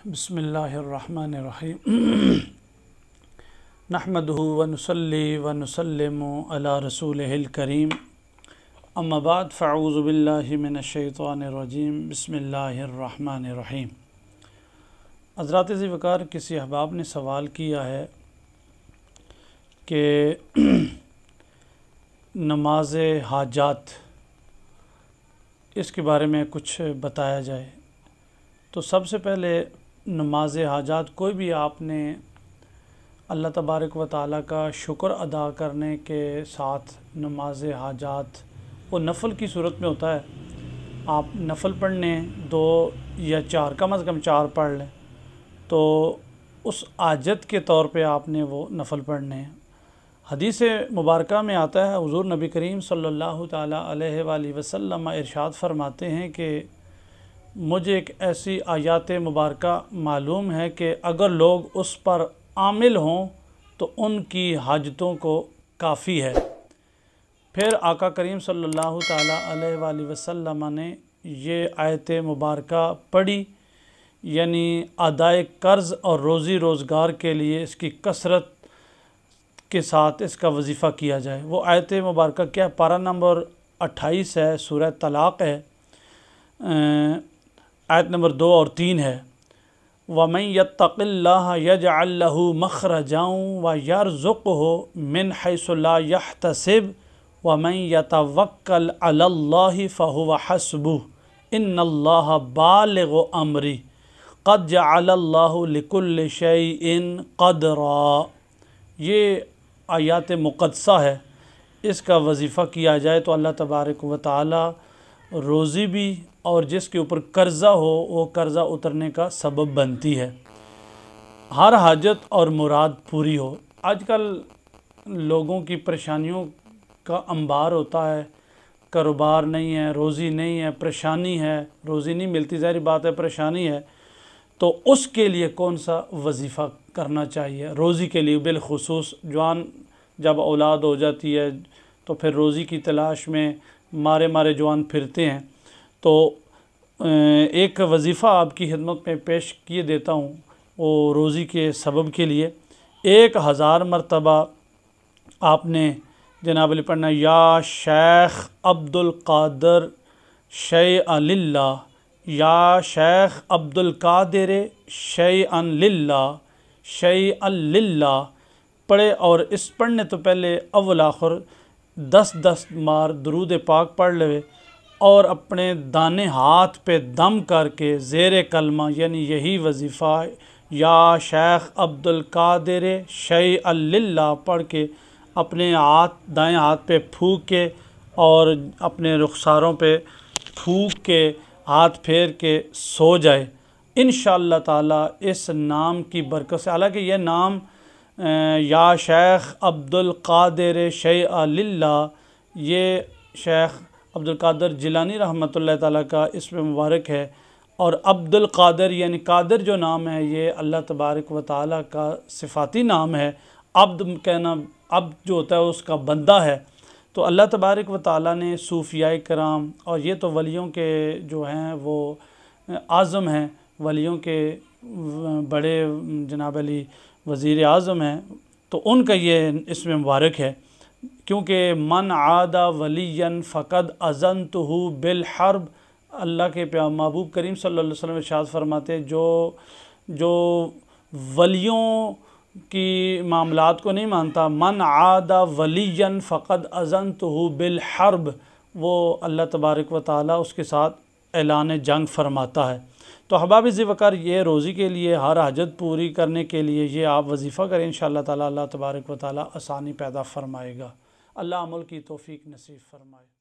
बिस्मिल्लाहिर्रहमानिर्रहीम नहमदुहु व नुसल्ली व नुसल्लिमु अला रसूलिहिल करीम अम्मा बाद फ़अऊज़ु बिल्लाहि मिनश शैतानिर रजीम बिस्मिल्लाहिर्रहमानिर्रहीम। हज़रात ज़िवकार, किसी अहबाब ने सवाल किया है कि नमाज हाजात इसके बारे में कुछ बताया जाए। तो सबसे पहले नमाज हाजात कोई भी आपने अल्लाह तबारक व ताला का शुक्र अदा करने के साथ नमाज हाजात वो नफ़ल की सूरत में होता है। आप नफ़ल पढ़ने 2 या 4 कम अज़ कम 4 पढ़ लें तो उस आजत के तौर पे आपने वो नफ़ल पढ़ने हैं। हदीस मुबारका में आता है, हुज़ूर नबी करीम सल्लल्लाहु ताला अलैहि वसल्लम इरशाद फरमाते हैं कि मुझे एक ऐसी आयात मुबारका मालूम है कि अगर लोग उस पर आमिल हों तो उनकी हाजतों को काफ़ी है। फिर आका करीम सल्लल्लाहु ताला अलैहि वसल्लम ने ये आयत मुबारका पढ़ी, यानी अदाए कर्ज़ और रोज़ी रोज़गार के लिए इसकी कसरत के साथ इसका वजीफ़ा किया जाए। वो आयत मुबारका क्या, पारा नंबर 28 है, सूरह तलाक़ है, आयत नंबर 2 और 3 है। वमन यत्तक़िल्लाह यजअल लहू मख़रजन व यरज़ुक़हु मिन हैसु ला यहतसिब वमन यतवक्कल अलल्लाहि फ़हुव हस्बुह इन्नल्लाह बालिग़ु अम्री क़द जअलल्लाहु लिकुल्लि शैइन क़दरा। ये आयात मुक़द्दसा है, इसका वजीफ़ा किया जाए तो अल्लाह तबारक व तआला रोज़ी भी और जिसके ऊपर कर्ज़ा हो वो कर्ज़ा उतरने का सबब बनती है, हर हाजत और मुराद पूरी हो। आजकल लोगों की परेशानियों का अंबार होता है, कारोबार नहीं है, रोज़ी नहीं है, परेशानी है, रोज़ी नहीं मिलती, ज़ाहिर बात है परेशानी है। तो उसके लिए कौन सा वजीफ़ा करना चाहिए? रोज़ी के लिए बिलखुसूस जवान जब औलाद हो जाती है तो फिर रोज़ी की तलाश में मारे मारे जवान फिरते हैं। तो एक वजीफ़ा आपकी खिदमत में पेश किए देता हूँ, वो रोज़ी के सबब के लिए 1000 मरतबा आपने जनाब अली पढ़ना, या शेख अब्दुल कादर शैअन लिल्लाह, या शेख अब्दुल कादिर शैअन लिल्लाह, शैअन लिल्लाह पढ़े। और इस पढ़ने तो पहले अव्वल आखिर 10-10 बार दुरूद पाक पढ़ ले और अपने दाने हाथ पे दम करके ज़ेर कलमा, यानी यही वजीफ़ा या शेख अब्दुल कादिर शैअन लिल्लाह पढ़ के अपने दाएं हाथ पे फूंक के और अपने रुखसारों पे फूंक के हाथ फेर के सो जाए। इंशाअल्लाह ताला इस नाम की बरकत से, हालांकि यह नाम या शेख अब्दुल कादिर शैअन लिल्लाह, ये शेख अब्दुल कादिर जिलानी रहमतुल्लाह ताला का इसमें मुबारक है। और अब्दुल कादिर यानी कादिर जो नाम है ये अल्लाह तबारक व ताला का सिफ़ाती नाम है। अब्द कहना, अब्द जो होता है उसका बंदा है। तो अल्लाह तबारक व ताला ने सूफ़ियाए कराम, और ये तो वलियों के जो हैं वो आज़म हैं, वलियों के बड़े जनाब अली वज़ीर आज़म हैं, तो उनका ये इसमें मुबारक है। क्योंकि मन आदा वलियन फ़क़द अज़नतुहु बिल हर्ब, अल्लाह के महबूब करीम सल्लल्लाहु अलैहि वसल्लम इरशाद फरमाते जो वलियों की मामलात को नहीं मानता, मन आदा वलियन फ़क़द अज़नतुहु बिल हर्ब, वो अल्लाह तबारक व ताला उसके साथ ऐलान जंग फरमाता है। तो अहबाब ज़िवकार, ये रोज़ी के लिए हर हाजत पूरी करने के लिए ये आप वजीफ़ा करें, इंशाअल्लाह ताला अल्लाह तबारक व ताला आसानी पैदा फरमाएगा। अल्लाह अमल की तौफ़ीक नसीब फरमाए।